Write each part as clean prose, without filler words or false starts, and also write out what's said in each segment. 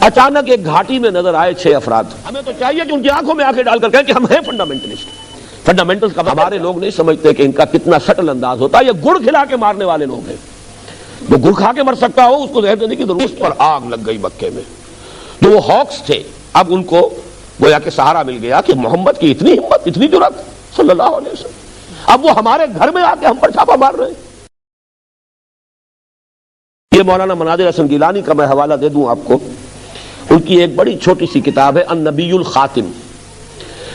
اچانک ایک گھاٹی میں نظر آئے 6 افراد. ہمیں تو چاہیے کہ ان کی آنکھوں میں آنکھیں ڈال کر کہیں کہ ہم ہیں فنڈامنٹلسٹ. فنڈامنٹلز کا ہمارے لوگ نہیں سمجھتے کہ ان کا کتنا سٹل انداز ہوتا ہے. یہ گڑ کھلا کے مارنے والے لوگ ہیں. جو گڑ کھا کے مر سکتا ہو اس کو زہر دینے کی ضرورت. اس پر آگ لگ گئی مکے میں. جو وہ ہاکس تھے اب ان کو گویا کہ سہارا مل گیا کہ محمد کی اتنی ہمت, اتنی جرأت صلی اللہ علیہ وسلم. اب وہ ہمارے گھر میں آ کے ہم پر چھاپا مار رہے ہیں. یہ مولانا مناظر حسن گیلانی کا میں حوالہ دے دوں آپ کو. ان کی ایک بڑی چھوٹی سی کتاب ہے النبی الخاتم,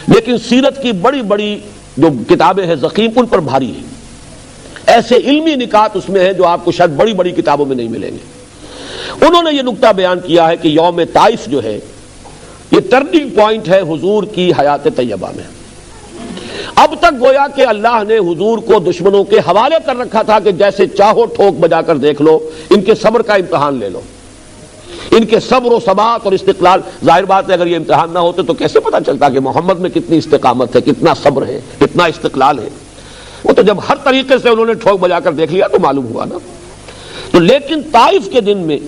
لیکن سیرت کی بڑی بڑی جو کتابیں ہیں ضخیم ان پر بھاری ہے. ایسے علمی نکات اس میں ہیں جو آپ کو شاید بڑی بڑی کتابوں میں نہیں ملیں گے. انہوں نے یہ نکتہ بیان کیا ہے کہ یوم طائف جو ہے یہ ٹرننگ پوائنٹ ہے حضور کی حیات طیبہ میں. اب تک گویا کہ اللہ نے حضور کو دشمنوں کے حوالے کر رکھا تھا کہ جیسے چاہو ٹھوک بجا کر دیکھ لو, ان کے صبر کا امتحان لے لو, ان کے صبر و ثبات اور استقلال. ظاہر بات ہے اگر یہ امتحان نہ ہوتے تو کیسے پتہ چلتا کہ محمد میں کتنی استقامت ہے, کتنا صبر ہے, کتنا استقلال ہے. وہ تو جب ہر طریقے سے انہوں نے ٹھوک بجا کر دیکھ لیا تو معلوم ہوا نا. تو لیکن طائف کے دن میں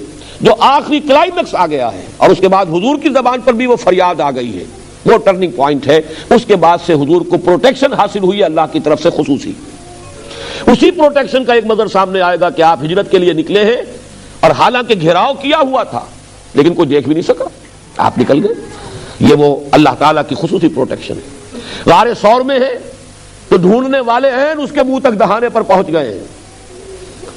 جو آخری کلائمیکس آ گیا ہے اور اس کے بعد حضور کی زبان پر بھی وہ فریاد آ گئی ہے, وہ ٹرننگ پوائنٹ ہے. اس کے بعد سے حضور کو پروٹیکشن حاصل ہوئی اللہ کی طرف سے خصوصی. اسی پروٹیکشن کا ایک منظر سامنے آئے گا کہ آپ ہجرت کے لیے نکلے ہیں اور حالانکہ گھیراؤ کیا ہوا تھا لیکن کوئی دیکھ بھی نہیں سکا, آپ نکل گئے. یہ وہ اللہ تعالیٰ کی خصوصی پروٹیکشن ہے. غار ثور میں ہے تو ڈھونڈنے والے ہیں اس کے منہ تک دہانے پر پہنچ گئے ہیں.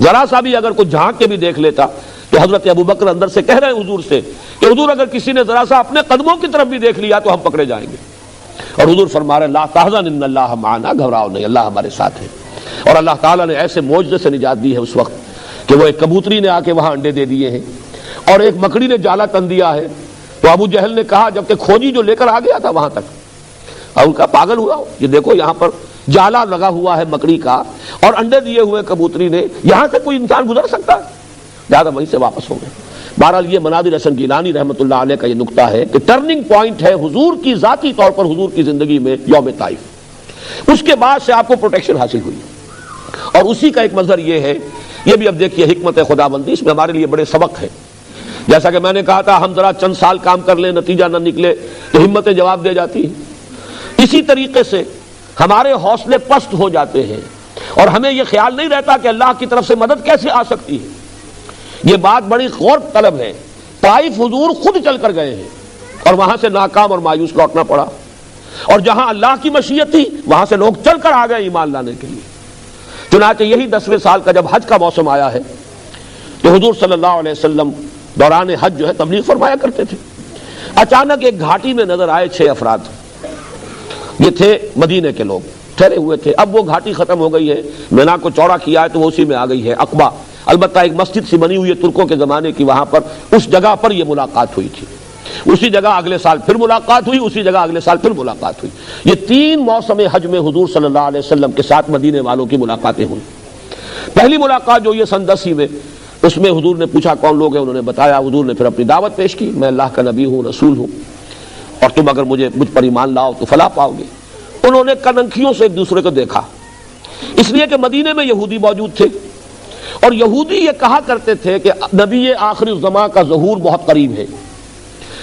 ذرا سا بھی اگر کوئی جھانک کے بھی دیکھ لیتا تو حضرت ابوبکر اندر سے کہہ رہے ہیں حضور سے کہ حضور اگر کسی نے ذرا سا اپنے قدموں کی طرف بھی دیکھ لیا تو ہم پکڑے جائیں گے. اور حضور فرما رہے لا تحزن ان اللہ معنا, گھبراؤ نہیں, اللہ ہمارے ساتھ ہے. اور اللہ تعالیٰ نے ایسے معجزے سے نجات دی ہے اس وقت کہ وہ ایک کبوتری نے آ کے وہاں انڈے دے دیے ہیں اور ایک مکڑی نے جالا تن دیا ہے. تو ابو جہل نے کہا جبکہ کھوجی جو لے کر آ گیا تھا وہاں تک, اور ان کا پاگل ہوا ہو, یہ دیکھو یہاں پر جالا لگا ہوا ہے مکڑی کا اور انڈے دیے ہوئے کبوتری نے, یہاں سے کوئی انسان گزر سکتا ہے؟ زیادہ وہیں سے واپس ہو گئے. بہرحال یہ مناظر حسن گیلانی رحمۃ اللہ علیہ کا یہ نقطہ ہے کہ ٹرننگ پوائنٹ ہے حضور کی ذاتی طور پر حضور کی زندگی میں یوم طائف. اس کے بعد سے آپ کو پروٹیکشن حاصل ہوئی اور اسی کا ایک منظر یہ ہے. یہ بھی اب دیکھیے حکمت خداوندی, اس میں ہمارے لیے بڑے سبق ہیں. جیسا کہ میں نے کہا تھا ہم ذرا چند سال کام کر لیں نتیجہ نہ نکلے تو ہمتیں جواب دے جاتی ہیں. اسی طریقے سے ہمارے حوصلے پست ہو جاتے ہیں اور ہمیں یہ خیال نہیں رہتا کہ اللہ کی طرف سے مدد کیسے آ سکتی ہے. یہ بات بڑی غور طلب ہے. طائف حضور خود چل کر گئے ہیں اور وہاں سے ناکام اور مایوس لوٹنا پڑا, اور جہاں اللہ کی مشیت تھی وہاں سے لوگ چل کر آ گئے ایمان لانے کے لیے. چنانچہ یہی 10ویں سال کا جب حج کا موسم آیا ہے تو حضور صلی اللہ علیہ وسلم دوران حج جو ہے تبلیغ فرمایا کرتے تھے. اچانک ایک گھاٹی میں نظر آئے 6 افراد. یہ تھے مدینے کے لوگ, ٹھہرے ہوئے تھے. اب وہ گھاٹی ختم ہو گئی ہے, مینا کو چوڑا کیا ہے تو وہ اسی میں آ گئی ہے عقبہ. البتہ ایک مسجد سی بنی ہوئی ہے ترکوں کے زمانے کی, وہاں پر اس جگہ پر یہ ملاقات ہوئی تھی. اسی جگہ اگلے سال پھر ملاقات ہوئی, اسی جگہ اگلے سال پھر ملاقات ہوئی. یہ 3 موسم حج میں حضور صلی اللہ علیہ وسلم کے ساتھ مدینے والوں کی ملاقاتیں ہوئی. پہلی ملاقات جو یہ سن 10 میں, اس میں حضور نے پوچھا کون لوگ ہیں, انہوں نے بتایا. حضور نے پھر اپنی دعوت پیش کی, میں اللہ کا نبی ہوں, رسول ہوں, اور تم اگر مجھ پر ایمان لاؤ تو فلاح پاؤ گے. انہوں نے کننکھیوں سے ایک دوسرے کو دیکھا, اس لیے کہ مدینے میں یہودی موجود تھے اور یہودی یہ کہا کرتے تھے کہ نبی آخری الزمان کا ظہور بہت قریب ہے.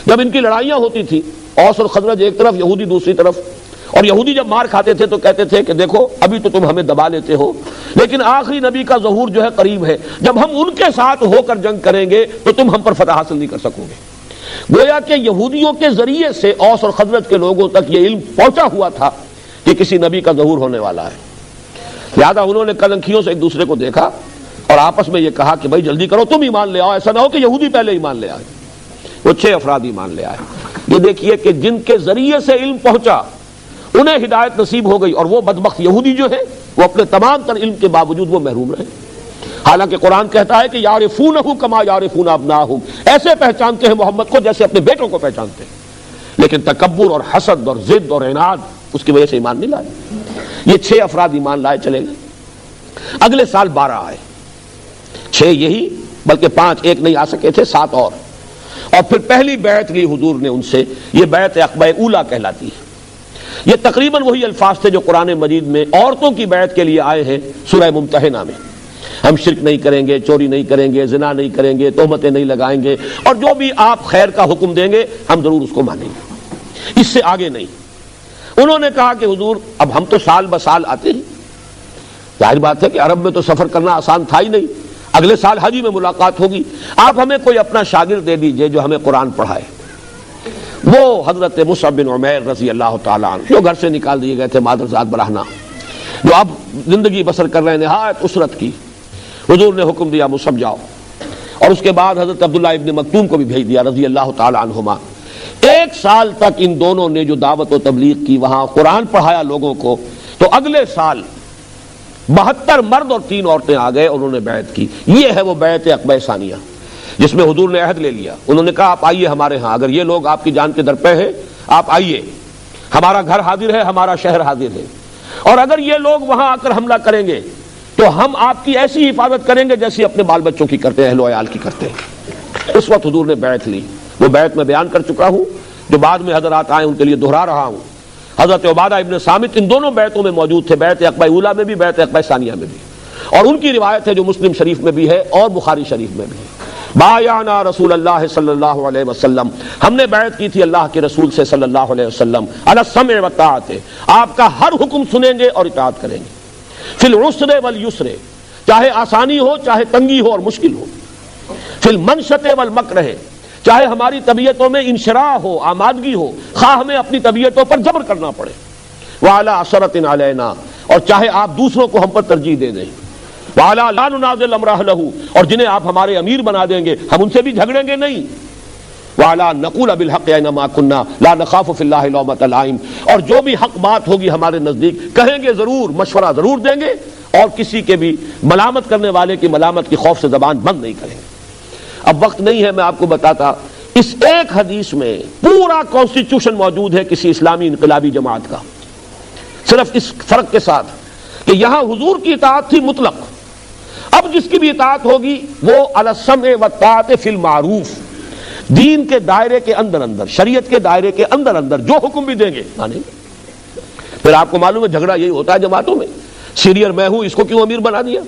جب ان کی لڑائیاں ہوتی تھی, اوس اور خزرج ایک طرف, یہودی دوسری طرف, اور یہودی جب مار کھاتے تھے تو کہتے تھے کہ دیکھو ابھی تو تم ہمیں دبا لیتے ہو لیکن آخری نبی کا ظہور جو ہے قریب ہے, جب ہم ان کے ساتھ ہو کر جنگ کریں گے تو تم ہم پر فتح حاصل نہیں کر سکو گے. گویا کہ یہودیوں کے ذریعے سے اوس اور خزرج کے لوگوں تک یہ علم پہنچا ہوا تھا کہ کسی نبی کا ظہور ہونے والا ہے. لہذا انہوں نے کننکھیوں سے ایک دوسرے کو دیکھا اور آپس میں یہ کہا کہ بھائی جلدی کرو, تم ایمان لے آؤ, ایسا نہ ہو کہ یہودی پہلے ایمان لے آئے. وہ 6 افراد ایمان لے آئے. یہ دیکھیے کہ جن کے ذریعے سے علم پہنچا انہیں ہدایت نصیب ہو گئی, اور وہ بدبخت یہودی جو ہے وہ اپنے تمام تر علم کے باوجود وہ محروم رہے. حالانکہ قرآن کہتا ہے کہ یعرفونہ کما یعرفون ابناہم, ایسے پہچانتے ہیں محمد کو جیسے اپنے بیٹوں کو پہچانتے ہیں, لیکن تکبر اور حسد اور ضد اور عناد اس کی وجہ سے ایمان نہیں لائے. یہ 6 افراد ایمان لائے چلے گئے. اگلے سال 12 آئے, 6 یہی بلکہ 5 ایک نہیں آ سکے تھے, 7 اور پھر پہلی بیعت لی حضور نے ان سے. یہ بیعت عقبہ اولیٰ کہلاتی ہے. یہ تقریباً وہی الفاظ تھے جو قرآن مجید میں عورتوں کی بیعت کے لیے آئے ہیں سورہ ممتحنہ میں. ہم شرک نہیں کریں گے، چوری نہیں کریں گے، زنا نہیں کریں گے، تہمتیں نہیں لگائیں گے، اور جو بھی آپ خیر کا حکم دیں گے ہم ضرور اس کو مانیں گے، اس سے آگے نہیں۔ انہوں نے کہا کہ حضور اب ہم تو سال بسال آتے ہیں، ظاہر بات ہے کہ عرب میں تو سفر کرنا آسان تھا ہی نہیں، اگلے سال حج میں ملاقات ہوگی، آپ ہمیں کوئی اپنا شاگرد دے دیجئے جو ہمیں قرآن پڑھائے۔ وہ حضرت مصعب بن عمیر رضی اللہ تعالیٰ عنہ جو گھر سے نکال دیے گئے تھے مادرزاد برہنہ، جو اب زندگی بسر کر رہے ہیں نہایت اسرت کی، حضور نے حکم دیا مصعب جاؤ، اور اس کے بعد حضرت عبداللہ ابن مکتوم کو بھی بھیج دیا رضی اللہ تعالیٰ عنہما۔ ایک سال تک ان دونوں نے جو دعوت و تبلیغ کی، وہاں قرآن پڑھایا لوگوں کو، تو اگلے سال 72 مرد اور 3 عورتیں آ گئے، انہوں نے بیعت کی۔ یہ ہے وہ بیعت عقبہ ثانیہ جس میں حضور نے عہد لے لیا۔ انہوں نے کہا آپ آئیے ہمارے ہاں، اگر یہ لوگ آپ کی جان کے درپے ہیں آپ آئیے، ہمارا گھر حاضر ہے، ہمارا شہر حاضر ہے، اور اگر یہ لوگ وہاں آ کر حملہ کریں گے تو ہم آپ کی ایسی حفاظت کریں گے جیسی اپنے بال بچوں کی کرتے ہیں، اہل و عیال کی کرتے ہیں۔ اس وقت حضور نے بیعت لی، وہ بیعت میں بیان کر چکا ہوں، جو بعد میں حضرات آئے ان کے لیے دہرا رہا ہوں۔ حضرت عبادہ ابن صامت ان دونوں بیعتوں میں موجود تھے، بیعت عقبہ اولیٰ میں بھی، بیعت عقبہ ثانیہ میں بھی، اور ان کی روایت ہے جو مسلم شریف میں بھی ہے اور بخاری شریف میں بھی ہے۔ بایعنا رسول اللہ صلی اللہ علیہ وسلم، ہم نے بیعت کی تھی اللہ کے رسول سے صلی اللہ علیہ وسلم، علی السمع والطاعۃ، آپ کا ہر حکم سنیں گے اور اطاعت کریں گے، فی العسر والیسر، چاہے آسانی ہو چاہے تنگی ہو اور مشکل ہو، فی المنشط والمکرہ، چاہے ہماری طبیعتوں میں انشراح ہو، آمادگی ہو، خواہ ہمیں اپنی طبیعتوں پر جبر کرنا پڑے، وعلی عثرۃ علینا، اور چاہے آپ دوسروں کو ہم پر ترجیح دے دیں، وعلی لا ننازل امرہ لہ، اور جنہیں آپ ہمارے امیر بنا دیں گے ہم ان سے بھی جھگڑیں گے نہیں، وعلی نقول بالحق اینما کنا لا نخاف فی اللہ لومۃ لائم، اور جو بھی حق بات ہوگی ہمارے نزدیک کہیں گے ضرور، مشورہ ضرور دیں گے، اور کسی کے بھی ملامت کرنے والے کی ملامت کی خوف سے زبان بند نہیں کریں گے۔ اب وقت نہیں ہے، میں آپ کو بتاتا، اس ایک حدیث میں پورا کانسٹیٹیوشن موجود ہے کسی اسلامی انقلابی جماعت کا، صرف اس فرق کے ساتھ کہ یہاں حضور کی اطاعت تھی مطلق، اب جس کی بھی اطاعت ہوگی وہ علی السمع والطاعۃ فی المعروف، دین کے دائرے کے اندر اندر، شریعت کے دائرے کے اندر اندر جو حکم بھی دیں گے مانیں گے۔ پھر آپ کو معلوم ہے جھگڑا یہی ہوتا ہے جماعتوں میں، سینئر میں ہوں اس کو کیوں امیر بنا دیا؟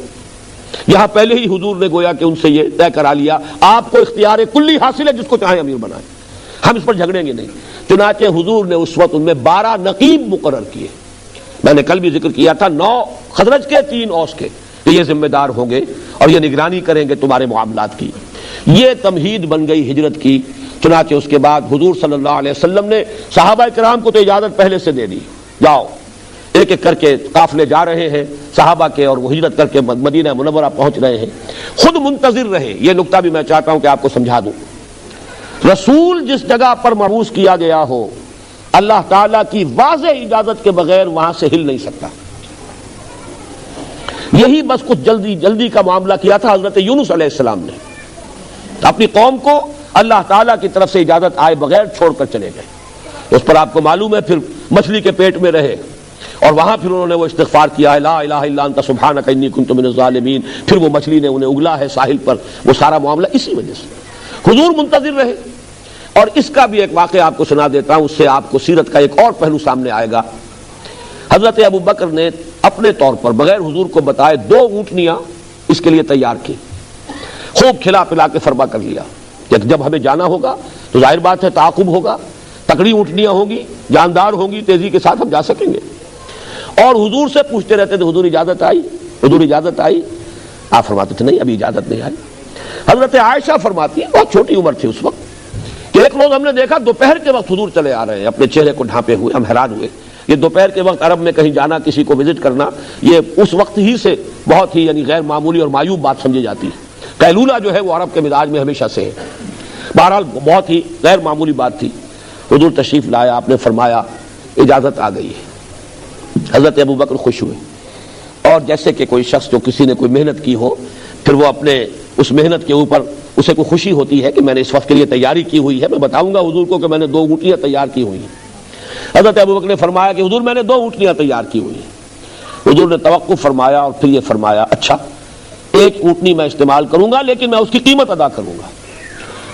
یہاں پہلے ہی حضور نے گویا کہ ان سے یہ طے کرا لیا، آپ کو اختیار کلی حاصل ہے، جس کو چاہیں امیر بنائیں، ہم اس پر جھگڑیں گے نہیں۔ چنانچہ حضور نے اس وقت ان میں 12 نقیب مقرر کیے، میں نے کل بھی ذکر کیا تھا، 9 خزرج کے 3 اوس کے، کہ یہ ذمہ دار ہوں گے اور یہ نگرانی کریں گے تمہارے معاملات کی۔ یہ تمہید بن گئی ہجرت کی۔ چنانچہ اس کے بعد حضور صلی اللہ علیہ وسلم نے صحابہ کرام کو تو اجازت پہلے سے دے دی، جاؤ، ایک ایک کر کے قافلے جا رہے ہیں صحابہ کے، اور وہ ہجرت کر کے مدینہ منورہ پہنچ رہے ہیں، خود منتظر رہے۔ یہ نقطہ بھی میں چاہتا ہوں کہ آپ کو سمجھا دوں، رسول جس جگہ پر مبعوث کیا گیا ہو، اللہ تعالیٰ کی واضح اجازت کے بغیر وہاں سے ہل نہیں سکتا۔ یہی بس کچھ جلدی جلدی کا معاملہ کیا تھا حضرت یونس علیہ السلام نے، اپنی قوم کو اللہ تعالیٰ کی طرف سے اجازت آئے بغیر چھوڑ کر چلے گئے۔ اس پر آپ کو معلوم ہے پھر مچھلی کے پیٹ میں رہے، اور وہاں پھر انہوں نے وہ استغفار کیا ہے، لا الہ الا انت سبحانک انی کنت من الظالمین، پھر وہ مچھلی نے انہیں اگلا ہے ساحل پر، وہ سارا معاملہ اسی وجہ سے حضور منتظر رہے۔ اور اس کا بھی ایک واقعہ آپ کو سنا دیتا ہوں، اس سے آپ کو سیرت کا ایک اور پہلو سامنے آئے گا۔ حضرت ابو بکر نے اپنے طور پر بغیر حضور کو بتائے 2 اونٹنیاں اس کے لیے تیار کی، خوب کھلا پلا کے فرما کر لیا کہ جب ہمیں جانا ہوگا تو ظاہر بات ہے تعاقب ہوگا، تکڑی اونٹنیاں ہوں گی، جاندار ہوں گی، تیزی کے ساتھ ہم جا سکیں گے۔ اور حضور سے پوچھتے رہتے تھے حضور اجازت آئی، حضور اجازت آئی؟ آپ فرماتے تھے نہیں ابھی اجازت نہیں آئی۔ حضرت عائشہ فرماتی ہے، بہت چھوٹی عمر تھی اس وقت، کہ ایک روز ہم نے دیکھا دوپہر کے وقت حضور چلے آ رہے ہیں، اپنے چہرے کو ڈھانپے ہوئے، ہم حیران ہوئے۔ یہ دوپہر کے وقت عرب میں کہیں جانا، کسی کو وزٹ کرنا، یہ اس وقت ہی سے بہت ہی یعنی غیر معمولی اور معیوب بات سمجھی جاتی ہے۔ قیلولہ جو ہے وہ عرب کے مزاج میں ہمیشہ سے ہے، بہرحال بہت ہی غیر معمولی بات تھی۔ حضور تشریف لایا، آپ نے فرمایا اجازت آ گئی ہے۔ حضرت ابو بکر خوش ہوئے، اور جیسے کہ کوئی شخص جو کسی نے کوئی محنت کی ہو، پھر وہ اپنے اس محنت کے اوپر اسے کوئی خوشی ہوتی ہے کہ میں نے اس وقت کے لیے تیاری کی ہوئی ہے، میں بتاؤں گا حضور کو کہ میں نے 2 اونٹنیاں تیار کی ہوئی ہیں۔ حضرت ابو بکر نے فرمایا کہ حضور میں نے 2 اونٹنیاں تیار کی ہوئی ہیں۔ حضور نے توقف فرمایا اور پھر یہ فرمایا اچھا 1 اونٹنی میں استعمال کروں گا لیکن میں اس کی قیمت ادا کروں گا۔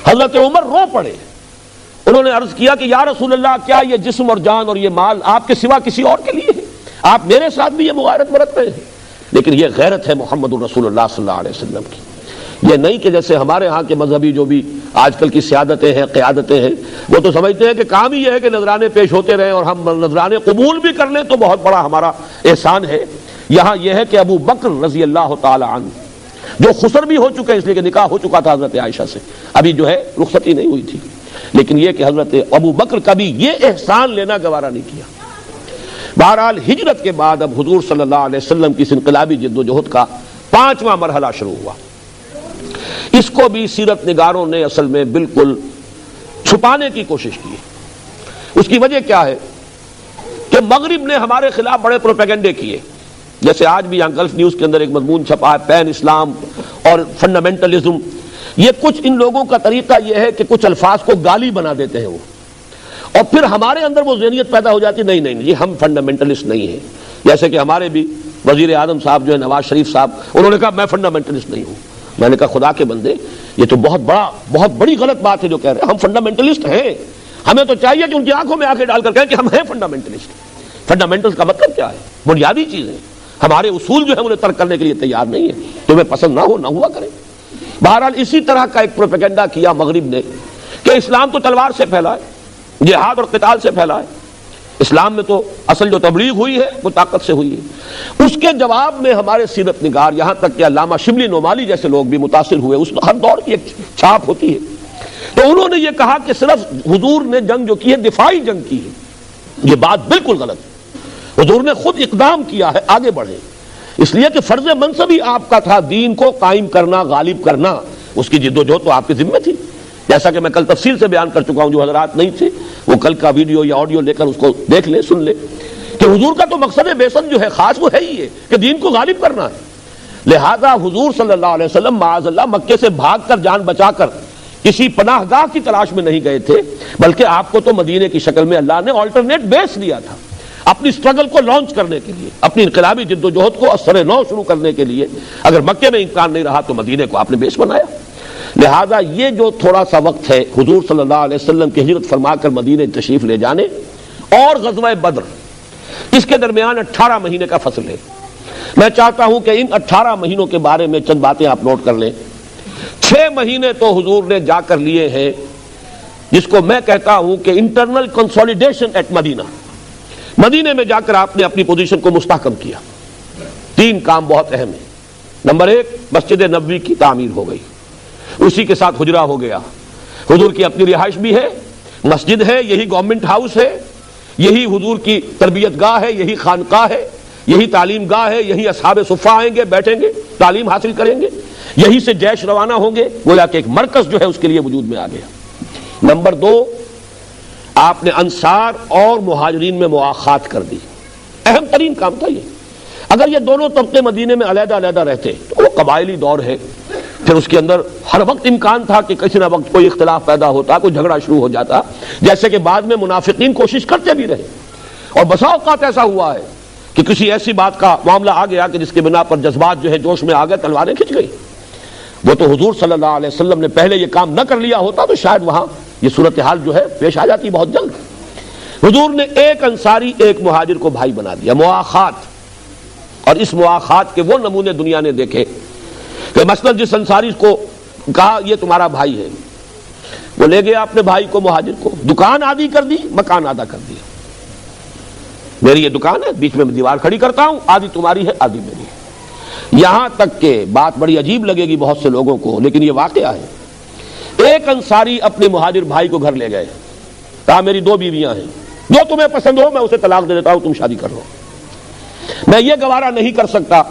حضرت عمر رو پڑے، انہوں نے عرض کیا کہ یا رسول اللہ، کیا یہ جسم اور جان اور یہ مال آپ کے سوا کسی اور کے لیے ہے؟ آپ میرے ساتھ بھی یہ مغایرت برت رہے ہیں؟ لیکن یہ غیرت ہے محمد الرسول اللہ صلی اللہ علیہ وسلم کی. یہ نہیں کہ جیسے ہمارے ہاں کے مذہبی جو بھی آج کل کی سیادتیں ہیں، قیادتیں ہیں، وہ تو سمجھتے ہیں کہ کام ہی یہ ہے کہ نذرانے پیش ہوتے رہیں اور ہم نذرانے قبول بھی کر لیں تو بہت بڑا ہمارا احسان ہے. یہاں یہ ہے کہ ابو بکر رضی اللہ تعالی عنہ جو خسر بھی ہو چکے اس لیے کہ نکاح ہو چکا تھا حضرت عائشہ سے، ابھی جو ہے رخصتی نہیں ہوئی تھی، لیکن یہ کہ حضرت ابو بکر کبھی یہ احسان لینا گوارا نہیں کیا. بہرحال ہجرت کے بعد اب حضور صلی اللہ علیہ وسلم کی اس انقلابی جد و جہد کا 5واں مرحلہ شروع ہوا. اس کو بھی سیرت نگاروں نے اصل میں بالکل چھپانے کی کوشش کی. اس کی وجہ کیا ہے کہ مغرب نے ہمارے خلاف بڑے پروپیگنڈے کیے. جیسے آج بھی یہاں گلف نیوز کے اندر ایک مضمون چھپا ہے پین اسلام اور فنڈامنٹلزم. یہ کچھ ان لوگوں کا طریقہ یہ ہے کہ کچھ الفاظ کو گالی بنا دیتے ہیں وہ، اور پھر ہمارے اندر وہ ذہنیت پیدا ہو جاتی نہیں نہیں جی ہم فنڈامنٹلسٹ نہیں ہیں. جیسے کہ ہمارے بھی وزیر اعظم صاحب جو ہے نواز شریف صاحب، انہوں نے کہا میں فنڈامنٹلسٹ نہیں ہوں. میں نے کہا خدا کے بندے یہ تو بہت بڑی غلط بات ہے جو کہہ رہے ہیں. ہم فنڈامنٹلسٹ ہیں، ہمیں تو چاہیے کہ ان کی آنکھوں میں آنکھیں ڈال کر کہیں کہ ہم ہیں فنڈامنٹلسٹ. فنڈامنٹل کا مطلب کیا ہے؟ بنیادی چیزیں. ہمارے اصول جو ہے انہیں ترک کرنے کے لیے تیار نہیں ہے. تمہیں پسند نہ ہو نہ ہوا کریں. بہرحال اسی طرح کا ایک پروپیگنڈا کیا مغرب نے کہ اسلام تو تلوار سے پھیلا ہے، جہاد اور قتال سے پھیلا ہے. اسلام میں تو اصل جو تبلیغ ہوئی ہے وہ طاقت سے ہوئی ہے. اس کے جواب میں ہمارے سیرت نگار یہاں تک کہ علامہ شبلی نعمانی جیسے لوگ بھی متاثر ہوئے. اس ہر دور کی ایک چھاپ ہوتی ہے. تو انہوں نے یہ کہا کہ صرف حضور نے جنگ جو کی ہے دفاعی جنگ کی ہے. یہ بات بالکل غلط ہے. حضور نے خود اقدام کیا ہے آگے بڑھے، اس لیے کہ فرض منصب ہی آپ کا تھا دین کو قائم کرنا، غالب کرنا. اس کی جد و جہد تو آپ کی ذمہ تھی. جیسا کہ میں کل تفصیل سے بیان کر چکا ہوں، جو حضرات نہیں تھے وہ کل کا ویڈیو یا آڈیو لے کر اس کو دیکھ لیں، سن لیں کہ حضور کا تو مقصد بعثت جو ہے خاص وہ ہے ہی ہے کہ دین کو غالب کرنا ہے. لہذا حضور صلی اللہ علیہ وسلم معاذ اللہ مکے سے بھاگ کر جان بچا کر کسی پناہ گاہ کی تلاش میں نہیں گئے تھے، بلکہ آپ کو تو مدینے کی شکل میں اللہ نے آلٹرنیٹ بیس دیا تھا اپنی سٹرگل کو لانچ کرنے کے لیے، اپنی انقلابی جد و جہد کو اثر نو شروع کرنے کے لیے. اگر مکے میں امکان نہیں رہا تو مدینے کو آپ نے بیس بنایا. لہذا یہ جو تھوڑا سا وقت ہے حضور صلی اللہ علیہ وسلم کی ہجرت فرما کر مدینے تشریف لے جانے اور غزوہ بدر، اس کے درمیان 18 مہینے کا فصل ہے. میں چاہتا ہوں کہ ان 18 مہینوں کے بارے میں چند باتیں آپ نوٹ کر لیں. 6 مہینے تو حضور نے جا کر لیے ہیں جس کو میں کہتا ہوں کہ انٹرنل کنسولیڈیشن ایٹ مدینہ. مدینے میں جا کر آپ نے اپنی پوزیشن کو مستحکم کیا. 3 کام بہت اہم ہیں. نمبر 1، مسجد نبوی کی تعمیر ہو گئی، اسی کے ساتھ حجرہ ہو گیا. حضور کی اپنی رہائش بھی ہے، مسجد ہے، یہی گورنمنٹ ہاؤس ہے، یہی حضور کی تربیت گاہ ہے، یہی خانقاہ ہے، یہی تعلیم گاہ ہے، یہی اصحاب صفہ آئیں گے، بیٹھیں گے، تعلیم حاصل کریں گے، یہی سے جیش روانہ ہوں گے. گویا کہ ایک مرکز جو ہے اس کے لیے وجود میں آ گیا. نمبر 2، آپ نے انصار اور مہاجرین میں مواخات کر دی. اہم ترین کام تھا یہ. اگر یہ دونوں طبقے مدینے میں علیحدہ علیحدہ رہتے تو وہ قبائلی دور ہے، پھر اس کے اندر ہر وقت امکان تھا کہ کسی نہ وقت کوئی اختلاف پیدا ہوتا، کوئی جھگڑا شروع ہو جاتا، جیسے کہ بعد میں منافقین کوشش کرتے بھی رہے. اور بسا اوقات ایسا ہوا ہے کہ کسی ایسی بات کا معاملہ آ گیا کہ جس کے بنا پر جذبات جو ہے جوش میں آ گئے، تلواریں کھنچ گئی. وہ تو حضور صلی اللہ علیہ وسلم نے پہلے یہ کام نہ کر لیا ہوتا تو شاید وہاں یہ صورتحال جو ہے پیش آ جاتی بہت جلد. حضور نے ایک انصاری ایک مہاجر کو بھائی بنا دیا. مواخات. اور اس مواخات کے وہ نمونے دنیا نے دیکھے کہ مثلا جس انصاری کو کہا یہ تمہارا بھائی ہے، وہ لے گیا اپنے بھائی کو مہاجر کو، دکان آدھی کر دی، مکان آدھا کر دیا. میری یہ دکان ہے، بیچ میں دیوار کھڑی کرتا ہوں، آدھی تمہاری ہے آدھی میری ہے. یہاں تک کہ بات بڑی عجیب لگے گی بہت سے لوگوں کو، لیکن یہ واقعہ ہے. ایک انصاری اپنے مہاجر بھائی کو گھر لے گئے، کہا میری 2 بیویاں ہیں، جو تمہیں پسند ہو میں اسے طلاق دے دیتا ہوں، تم شادی کر لو. میں یہ گوارا نہیں کر سکتا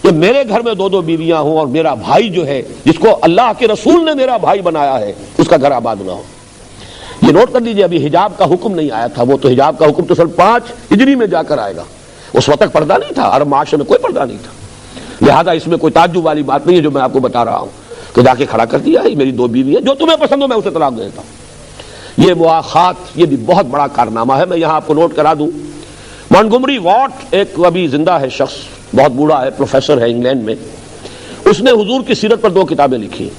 کہ میرے گھر میں 2 بیویاں ہوں اور میرا بھائی جو ہے جس کو اللہ کے رسول نے میرا بھائی بنایا ہے اس کا گھر آباد نہ ہو. یہ نوٹ کر لیجئے، ابھی حجاب کا حکم نہیں آیا تھا. وہ تو حجاب کا حکم تو سن 5 ہجری میں جا کر آئے گا. اس وقت تک پردہ نہیں تھا، عرب معاشرے میں کوئی پردہ نہیں تھا. لہذا اس میں کوئی تعجب والی بات نہیں ہے جو میں آپ کو بتا رہا ہوں کہ جا کے کھڑا کر دیا ہے میری 2 بیویاں، جو تمہیں پسند ہو میں اسے طلاق دے دیتا ہوں. یہ مواخات یہ بھی بہت بڑا کارنامہ ہے. میں یہاں آپ کو نوٹ کرا دوں، مونٹگومری واٹ ایک ابھی زندہ ہے شخص، بہت بوڑھا ہے، پروفیسر ہے انگلینڈ میں. اس نے حضور کی سیرت پر 2 کتابیں لکھی،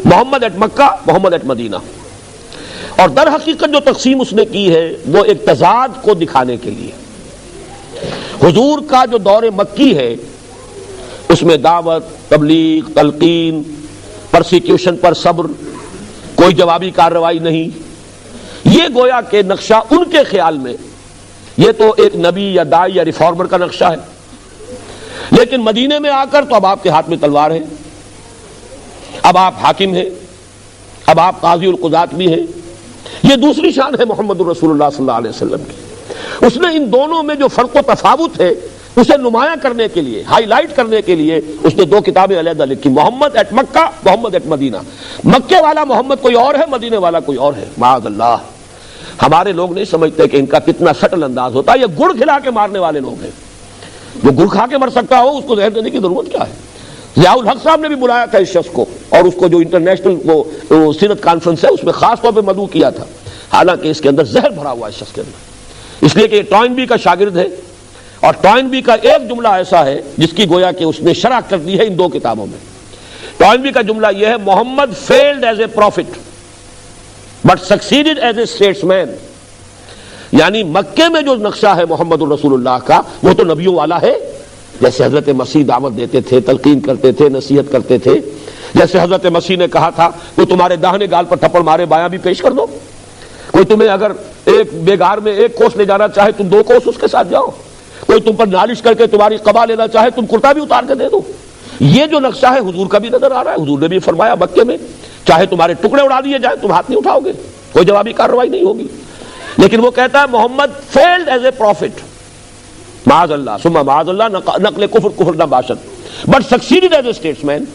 محمد at Mecca, Muhammad at Medina. اور در حقیقت جو تقسیم اس نے کی ہے وہ ایک تضاد کو دکھانے کے لیے. حضور کا جو دور مکی ہے اس میں دعوت، تبلیغ، تلقین، پرسیکیوشن پر صبر، کوئی جوابی کارروائی نہیں. یہ گویا کہ نقشہ ان کے خیال میں یہ تو ایک نبی یا داعی یا ریفارمر کا نقشہ ہے. لیکن مدینے میں آ کر تو اب آپ کے ہاتھ میں تلوار ہے، اب آپ حاکم ہیں، اب آپ قاضی القضات بھی ہیں. یہ دوسری شان ہے محمد الرسول اللہ صلی اللہ علیہ وسلم کی. اس نے ان دونوں میں جو فرق و تفاوت ہے اسے نمایاں کرنے کے لیے، ہائی لائٹ کرنے کے لیے اس نے 2 کتابیں علیحدہ لکھی، محمد at Mecca, Muhammad at Medina. مکے والا محمد کوئی اور ہے، مدینے والا کوئی اور ہے. معاذ اللہ. ہمارے لوگ نہیں سمجھتے کہ ان کا کتنا سٹل انداز ہوتا ہے. یہ گڑ کھلا کے مارنے والے لوگ ہیں. جو گڑ کھا کے مر سکتا ہو اس کو زہر دینے کی ضرورت کیا ہے؟ ضیاء الحق صاحب نے بھی بلایا تھا اس شخص کو، اور اس کو جو انٹرنیشنل وہ سیرت کانفرنس ہے اس میں خاص طور پہ مدعو کیا تھا، حالانکہ اس کے اندر زہر بھرا ہوا ہے اس شخص کے اندر. اس لیے کہ یہ ٹوائنبی کا شاگرد ہے، اور ٹوائنبی کا ایک جملہ ایسا ہے جس کی گویا کہ اس نے شرح کر دی ہے ان 2 کتابوں میں. ٹوائنبی کا جملہ یہ ہے، Muhammad failed as a prophet but succeeded as a statesman. یعنی مکے میں جو نقشہ ہے محمد الرسول اللہ کا وہ تو نبیوں والا ہے. جیسے حضرت مسیح دعوت دیتے تھے، تلقین کرتے تھے، نصیحت کرتے تھے. جیسے حضرت مسیح نے کہا تھا وہ تمہارے داہنے گال پر تھپڑ مارے بایاں بھی پیش کر دو. کوئی تمہیں اگر ایک بیگار میں 1 کوس لے جانا چاہے تم 2 کوس اس کے ساتھ جاؤ. کوئی تم پر نالش کر کے تمہاری قبا لینا چاہے تم کرتا بھی اتار کے دے دو. یہ جو نقشہ ہے حضور کا بھی نظر آ رہا ہے. حضور نے بھی فرمایا مکے میں چاہے تمہارے ٹکڑے اڑا دیے جائیں تم ہاتھ نہیں اٹھاؤ گے، کوئی جوابی کارروائی نہیں ہوگی. لیکن وہ کہتا ہے Muhammad failed as a profit, معاذ اللہ ثم معاذ اللہ، نقل کفر نہ باشد، but succeeded as a status مین.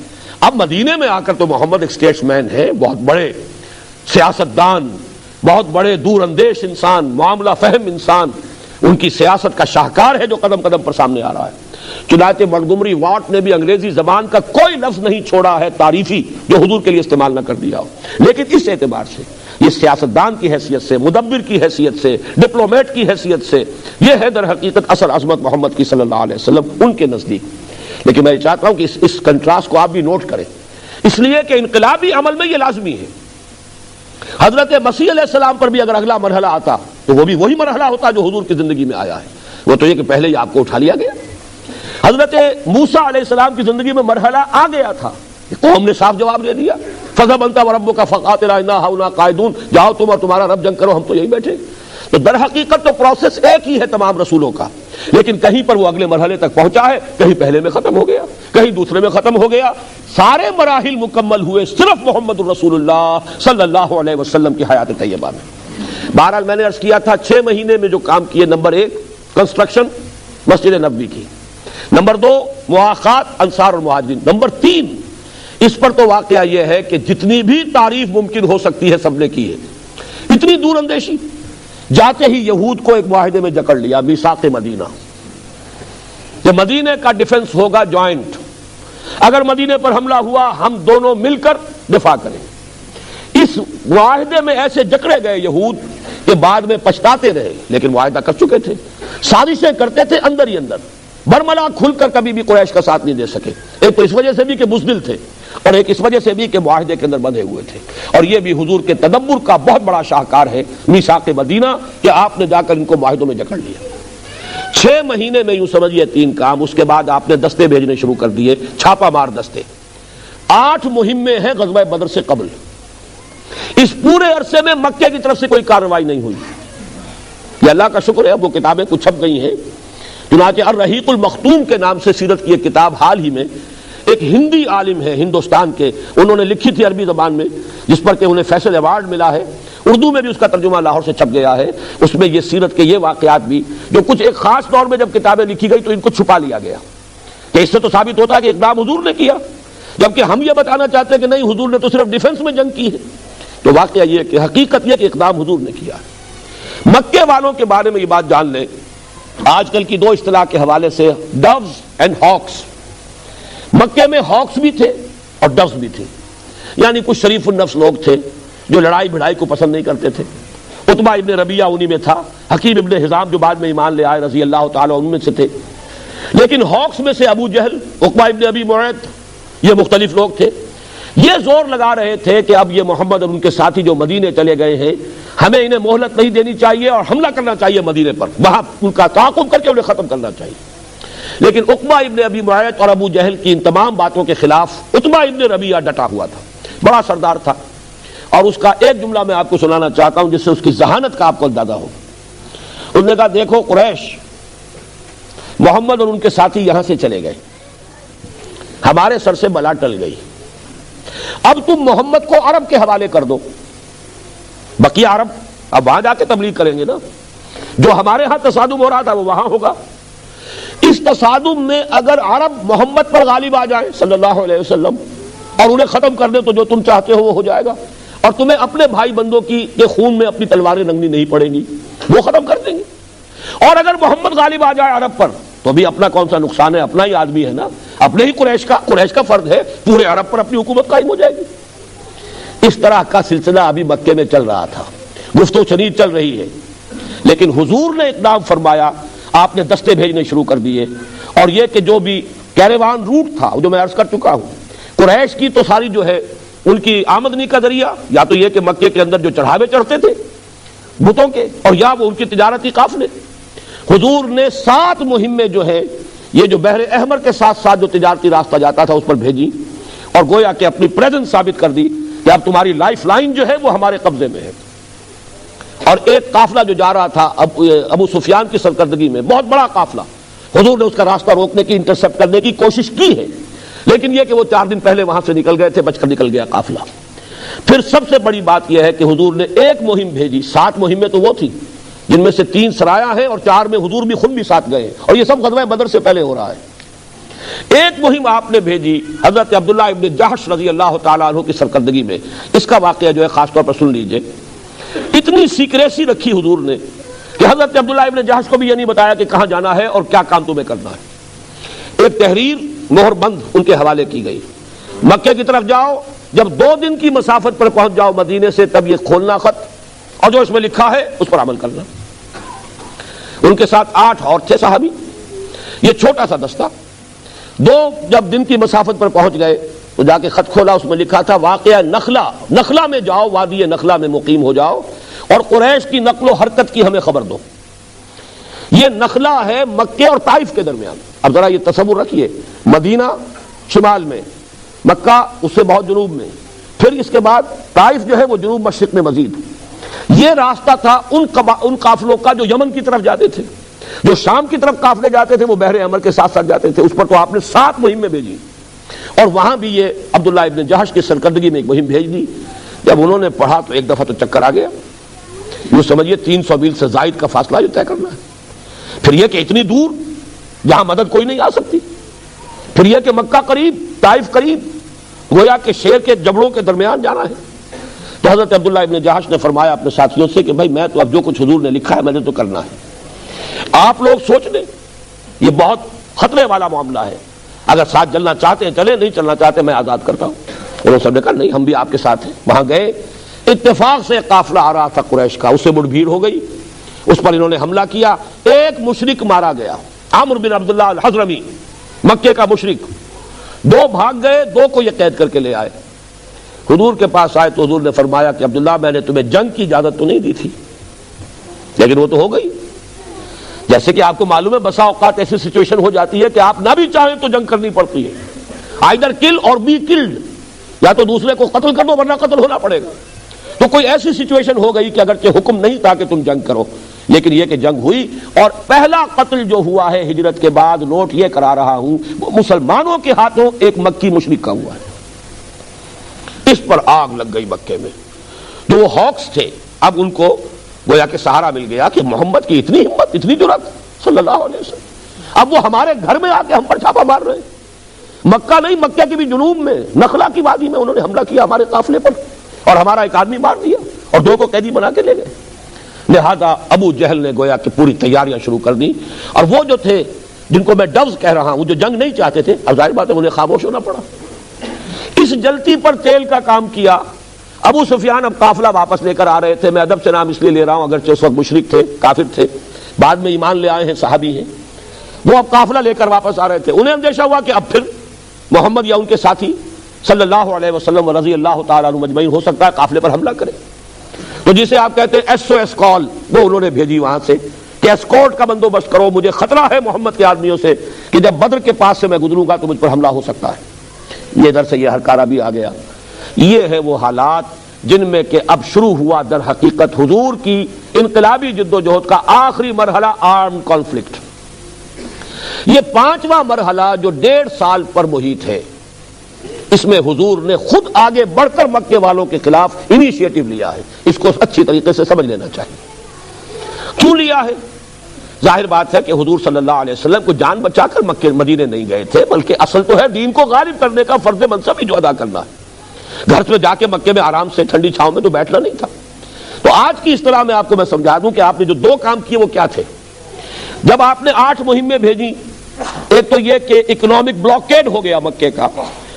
اب مدینے میں آ کر تو محمد ایک اسٹیٹس مین ہے، بہت بڑے سیاستدان، بہت بڑے دور اندیش انسان، معاملہ فہم انسان. ان کی سیاست کا شاہکار ہے جو قدم قدم پر سامنے آ رہا ہے. چنانچہ منٹگومری واٹ نے بھی انگریزی زبان کا کوئی لفظ نہیں چھوڑا ہے تعریفی جو حضور کے لیے استعمال نہ کر دیا ہو. لیکن اس اعتبار سے یہ سیاستدان کی حیثیت سے، مدبر کی حیثیت سے، ڈپلومیٹ کی حیثیت سے یہ ہے در حقیقت اصل عظمت محمد کی صلی اللہ علیہ وسلم ان کے نزدیک. لیکن میں چاہتا ہوں کہ اس کنٹراسٹ کو آپ بھی نوٹ کریں، اس لیے کہ انقلابی عمل میں یہ لازمی ہے. حضرت مسیح علیہ السلام پر بھی اگر اگلا مرحلہ آتا تو وہ بھی وہی مرحلہ ہوتا جو حضور کی زندگی میں آیا ہے. وہ تو یہ کہ پہلے ہی آپ کو اٹھا لیا گیا. حضرت موسیٰ علیہ السلام کی زندگی میں مرحلہ آ گیا تھا، قوم نے صاف جواب دے دیا، فَذَهَبْ أَنْتَ وَرَبُّكَ فَقَاتِلَا إِنَّا هَاهُنَا قَاعِدُونَ، جاؤ تم اور تمہارا رب جنگ کرو، ہم تو یہی بیٹھے. تو در حقیقت تو پروسیس ایک ہی ہے تمام رسولوں کا، لیکن کہیں پر وہ اگلے مرحلے تک پہنچا ہے، کہیں پہلے میں ختم ہو گیا، کہیں دوسرے میں ختم ہو گیا. سارے مراحل مکمل ہوئے صرف محمد الرسول اللہ صلی اللہ علیہ وسلم کی حیات طیبہ میں. بہرحال میں نے عرض کیا تھا 6 مہینے میں جو کام کیے، نمبر 1 کنسٹرکشن مسجد نبوی کی، نمبر 2 مواخات انصار اور مہاجرین، نمبر 3 اس پر تو واقعہ یہ ہے کہ جتنی بھی تعریف ممکن ہو سکتی ہے سب نے کی ہے. اتنی دور اندیشی، جاتے ہی یہود کو ایک معاہدے میں جکڑ لیا، میثاق مدینہ، کہ مدینے کا ڈیفنس ہوگا جوائنٹ، اگر مدینے پر حملہ ہوا ہم دونوں مل کر دفاع کریں. اس معاہدے میں ایسے جکڑے گئے یہود کہ بعد میں پچھتاتے رہے، لیکن معاہدہ کر چکے تھے، سازشیں کرتے تھے اندر ہی اندر، برملا کھل کر کبھی بھی قریش کا ساتھ نہیں دے سکے. ایک تو اس وجہ سے بھی کہ بزدل تھے، اور ایک اس وجہ سے بھی کہ معاہدے کے اندر بندھے ہوئے تھے. اور یہ بھی حضور کے تدبر کا بہت بڑا شاہکار ہے میثاق مدینہ کہ آپ نے جا کر ان کو معاہدوں میں جکڑ لیا. 6 مہینے میں یوں سمجھیے 3 کام. اس کے بعد آپ نے دستے بھیجنے شروع کر دیے، چھاپا مار دستے. 8 مہمیں ہیں غزوہ بدر سے قبل. اس پورے عرصے میں مکے کی طرف سے کوئی کارروائی نہیں ہوئی. یہ اللہ کا شکر ہے، اب وہ کتابیں کچھ چھپ گئی ہیں. چنانچہ الرحیق المختوم کے نام سے سیرت کی ایک کتاب حال ہی میں ایک ہندی عالم ہے ہندوستان کے، انہوں نے لکھی تھی عربی زبان میں، جس پر کہ انہیں فیصل ایوارڈ ملا ہے. اردو میں بھی اس کا ترجمہ لاہور سے چھپ گیا ہے. اس میں یہ سیرت کے یہ واقعات بھی جو کچھ ایک خاص طور میں جب کتابیں لکھی گئی تو ان کو چھپا لیا گیا کہ اس سے تو ثابت ہوتا ہے کہ اقدام حضور نے کیا، جبکہ ہم یہ بتانا چاہتے ہیں کہ نہیں، حضور نے تو صرف ڈیفنس میں جنگ کی ہے. تو واقعہ یہ کہ حقیقت یہ کہ اقدام حضور نے کیا. مکے والوں کے بارے میں یہ بات جان لیں، آج کل کی 2 اصطلاح کے حوالے سے، ڈوز اینڈ ہاکس. مکے میں ہاکس بھی تھے اور ڈوز بھی تھے، یعنی کچھ شریف النفس لوگ تھے جو لڑائی بھڑائی کو پسند نہیں کرتے تھے. عتبہ ابن ربیعہ انہی میں تھا، حکیم ابن حزام جو بعد میں ایمان لے آئے رضی اللہ تعالیٰ ان میں سے تھے. لیکن ہاکس میں سے ابو جہل، عقبہ ابن ابی معیط، یہ مختلف لوگ تھے. یہ زور لگا رہے تھے کہ اب یہ محمد اور ان کے ساتھی جو مدینے چلے گئے ہیں، ہمیں انہیں مہلت نہیں دینی چاہیے اور حملہ کرنا چاہیے مدینے پر، وہاں ان کا تعاقب کر کے انہیں ختم کرنا چاہیے. لیکن عقبہ ابن ابی معیط اور ابو جہل کی ان تمام باتوں کے خلاف عتبہ ابن ربیعہ ڈٹا ہوا تھا، بڑا سردار تھا، اور اس کا ایک جملہ میں آپ کو سنانا چاہتا ہوں جس سے اس کی ذہانت کا آپ کو اندازہ ہو۔ انہوں نے کہا دیکھو قریش، محمد اور ان کے ساتھی یہاں سے چلے گئے، ہمارے سر سے بلا ٹل گئی، اب تم محمد کو عرب کے حوالے کر دو، بقیہ عرب اب وہاں جا کے تبلیغ کریں گے نا، جو ہمارے ہاں تصادم ہو رہا تھا وہ وہاں ہوگا۔ اس تصادم میں اگر عرب محمد پر غالب آ جائیں صلی اللہ علیہ وسلم اور انہیں ختم کر دیں تو جو تم چاہتے ہو وہ ہو جائے گا، اور تمہیں اپنے بھائی بندوں کے خون میں اپنی تلواریں رنگنی نہیں پڑیں گی، وہ ختم کر دیں گے۔ اور اگر محمد غالب آ جائے عرب پر تو بھی اپنا کون سا نقصان ہے، اپنا ہی آدمی ہے نا، اپنے ہی قریش کا فرد ہے، پورے عرب پر اپنی حکومت قائم ہو جائے گی۔ اس طرح کا سلسلہ ابھی مکے میں چل رہا تھا، گفت و شنید چل رہی ہے، لیکن حضور نے اقدام فرمایا، آپ نے دستے بھیجنے شروع کر دیے، اور یہ کہ جو بھی کیروان روٹ تھا جو میں عرض کر چکا ہوں، قریش کی تو ساری جو ہے ان کی آمدنی کا ذریعہ یا تو یہ کہ مکے کے اندر جو چڑھاوے چڑھتے تھے بتوں کے، اور یا وہ ان کی تجارتی قافلے، حضور نے 7 مہمیں جو ہے یہ جو بحر احمر کے ساتھ ساتھ جو تجارتی راستہ جاتا تھا اس پر بھیجی، اور گویا کہ اپنی پریزنس ثابت کر دی کہ اب تمہاری لائف لائن جو ہے وہ ہمارے قبضے میں ہے۔ اور ایک قافلہ جو جا رہا تھا ابو سفیان کی سرکردگی میں، بہت بڑا قافلہ، حضور نے اس کا راستہ روکنے کی، انٹرسپٹ کرنے کی کوشش کی ہے، لیکن یہ کہ وہ 4 دن پہلے وہاں سے نکل گئے تھے، بچ کر نکل گیا قافلہ۔ پھر سب سے بڑی بات یہ ہے کہ حضور نے ایک مہم بھیجی، 7 مہمیں تو وہ تھی جن میں سے 3 سرایا ہیں اور 4 میں حضور بھی خود بھی ساتھ گئے، اور یہ سب غزوہ بدر سے پہلے ہو رہا ہے۔ ایک مہم آپ نے بھیجی حضرت عبداللہ ابن جحش رضی اللہ تعالیٰ عنہ کی سرکردگی میں، اس کا واقعہ جو ہے خاص طور پر سن لیجئے۔ اتنی سیکریسی رکھی حضور نے کہ حضرت عبداللہ ابن جحش کو بھی یہ نہیں بتایا کہ کہاں جانا ہے اور کیا کام تمہیں کرنا ہے۔ ایک تحریر مہر بند ان کے حوالے کی گئی، مکے کی طرف جاؤ، جب 2 دن کی مسافت پر پہنچ جاؤ مدینے سے تب یہ کھولنا خط، اور جو اس میں لکھا ہے اس پر عمل کرنا۔ ان کے ساتھ 8 اور تھے صحابی، یہ چھوٹا سا دستہ۔ 2 جب دن کی مسافت پر پہنچ گئے تو جا کے خط کھولا، اس میں لکھا تھا واقعہ نخلا میں جاؤ، وادی نخلا میں مقیم ہو جاؤ، اور قریش کی نقل و حرکت کی ہمیں خبر دو۔ یہ نخلا ہے مکے اور طائف کے درمیان۔ اب ذرا یہ تصور رکھیے، مدینہ شمال میں، مکہ اس سے بہت جنوب میں، پھر اس کے بعد طائف جو ہے وہ جنوب مشرق میں مزید۔ یہ راستہ تھا ان قافلوں کا جو یمن کی طرف جاتے تھے، جو شام کی طرف قافلے جاتے تھے وہ بحر احمر کے ساتھ ساتھ جاتے تھے، اس پر تو آپ نے 7 مہمیں بھیجی، اور وہاں بھی یہ عبداللہ ابن جحش کی سرکردگی میں ایک مہم بھیج دی۔ جب انہوں نے پڑھا تو ایک دفعہ تو چکر آ گیا، یہ سمجھیے 300 میل سے زائد کا فاصلہ جو طے کرنا ہے، پھر یہ کہ اتنی دور جہاں مدد کوئی نہیں آ سکتی، پھر یہ کہ مکہ قریب طائف قریب، گویا کہ شیر کے جبڑوں کے درمیان جانا ہے۔ تو حضرت عبداللہ ابن جحش نے فرمایا اپنے ساتھیوں سے کہ بھائی میں تو اب جو کچھ حضور نے لکھا ہے میں نے تو کرنا ہے، آپ لوگ سوچ لیں، یہ بہت خطرے والا معاملہ ہے، اگر ساتھ چلنا چاہتے ہیں چلے، نہیں چلنا چاہتے میں آزاد کرتا ہوں۔ انہوں سب نے کہا نہیں، ہم بھی آپ کے ساتھ ہیں۔ وہاں گئے، اتفاق سے قافلہ آ رہا تھا قریش کا، اس سے مڑ بھیڑ ہو گئی، اس پر انہوں نے حملہ کیا، ایک مشرک مارا گیا، عامر بن عبداللہ الحضرمی، مکے کا مشرک۔ 2 بھاگ گئے، 2 کو یہ قید کر کے لے آئے، حضور کے پاس آئے تو حضور نے فرمایا کہ عبداللہ میں نے تمہیں جنگ کی اجازت تو نہیں دی تھی، لیکن وہ تو ہو گئی۔ جیسے کہ آپ کو معلوم ہے بسا اوقات ایسی سچویشن ہو جاتی ہے کہ آپ نہ بھی چاہیں تو جنگ کرنی پڑتی ہے، آئیدر کل اور بی کلڈ، یا تو دوسرے کو قتل کر دو ورنہ قتل ہونا پڑے گا۔ تو کوئی ایسی سچویشن ہو گئی کہ اگرچہ حکم نہیں تھا کہ تم جنگ کرو، لیکن یہ کہ جنگ ہوئی، اور پہلا قتل جو ہوا ہے ہجرت کے بعد، نوٹ یہ کرا رہا ہوں، وہ مسلمانوں کے ہاتھوں ایک مکی مشرک کا ہوا ہے۔ اس پر آگ لگ گئی مکے میں، جو وہ ہاکس تھے اب ان کو گویا کہ سہارا مل گیا کہ محمد کی اتنی ہمت، اتنی جرأت صلی اللہ علیہ وسلم، اب وہ ہمارے گھر میں آ کے ہم پر چھاپا مار رہے ہیں۔ مکہ نہیں، مکہ کی بھی جنوب میں نخلا کی وادی میں انہوں نے حملہ کیا ہمارے قافلے پر، اور ہمارا ایک آدمی مار دیا اور 2 کو قیدی بنا کے لے گئے۔ لہذا ابو جہل نے گویا کہ پوری تیاریاں شروع کر دی، اور وہ جو تھے جن کو میں ڈوز کہہ رہا ہوں، جو جنگ نہیں چاہتے تھے، اب ظاہر بات ہے انہیں خاموش ہونا پڑا۔ اس جلتی پر تیل کا کام کیا۔ ابو سفیان اب قافلہ واپس لے کر آ رہے تھے، میں ادب سے نام اس لیے لے رہا ہوں اگرچہ اس وقت مشرک تھے، کافر تھے، بعد میں ایمان لے آئے ہیں، صحابی ہیں، وہ اب قافلہ لے کر واپس آ رہے تھے۔ انہیں اندیشہ ہوا کہ اب پھر محمد یا ان کے ساتھی صلی اللہ علیہ وسلم و رضی اللہ تعالیٰ عنہ مجمعین ہو سکتا ہے قافلے پر حملہ کرے، تو جسے آپ کہتے ہیں SOS کال، وہ انہوں نے بھیجی وہاں سے کہ اسکورٹ کا بندوبست کرو، مجھے خطرہ ہے محمد کے آدمیوں سے کہ جب بدر کے پاس سے میں گزروں گا تو مجھ پر حملہ ہو سکتا ہے۔ یہ ادھر سے یہ ہرکارہ بھی آ گیا۔ یہ ہے وہ حالات جن میں کہ اب شروع ہوا در حقیقت حضور کی انقلابی جد و جہد کا آخری مرحلہ، آرم کانفلکٹ۔ یہ 5واں مرحلہ جو 1.5 سال پر محیط ہے، اس میں حضور نے خود آگے بڑھ کر مکے والوں کے خلاف انیشیٹو لیا ہے۔ اس کو اچھی طریقے سے سمجھ لینا چاہیے۔ کیوں لیا ہے؟ ظاہر بات ہے کہ حضور صلی اللہ علیہ وسلم کو جان بچا کر مکے مدینے نہیں گئے تھے، بلکہ اصل تو ہے دین کو غالب کرنے کا فرض منصب ہی جو ادا کرنا ہے۔ گھر سے جا کے مکے میں آرام سے ٹھنڈی چھاؤں میں تو بیٹھنا نہیں تھا۔ تو آج کی اصطلاح میں آپ کو میں سمجھا دوں کہ آپ نے جو 2 کام کیے وہ کیا تھے۔ جب آپ نے 8 مہمیں بھیجی، ایک تو یہ کہ اکنامک بلاکیڈ ہو گیا مکے کا،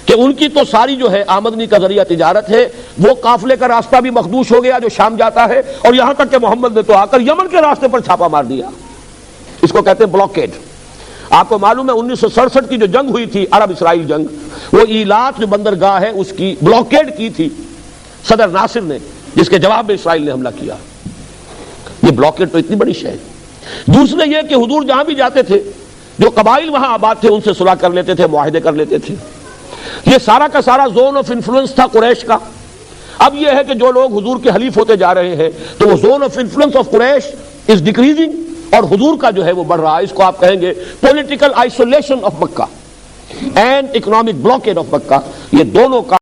کہ ان کی تو ساری جو ہے آمدنی کا ذریعہ تجارت ہے، وہ قافلے کا راستہ بھی مخدوش ہو گیا جو شام جاتا ہے، اور یہاں تک کہ محمد نے تو آ کر یمن کے راستے پر چھاپا مار دیا۔ اس کو کہتے ہیں بلاکیڈ۔ آپ کو معلوم ہے 1967 کی جو جنگ ہوئی تھی، عرب اسرائیل جنگ، وہ ایلات جو بندرگاہ ہے اس کی بلاکیڈ کی تھی صدر ناصر نے، جس کے جواب میں اسرائیل نے حملہ کیا۔ یہ بلاکیڈ تو اتنی بڑی شے ہے۔ دوسرے یہ کہ حضور جہاں بھی جاتے تھے، جو قبائل وہاں آباد تھے ان سے صلح کر لیتے تھے، معاہدے کر لیتے تھے۔ یہ سارا کا سارا زون آف انفلوئنس تھا قریش کا۔ اب یہ ہے کہ جو لوگ حضور کے حلیف ہوتے جا رہے ہیں تو وہ zone of influence of Quraysh is decreasing, اور حضور کا جو ہے وہ بڑھ رہا ہے۔ اس کو آپ کہیں گے political isolation of Mecca and economic blockade of Mecca. یہ دونوں کا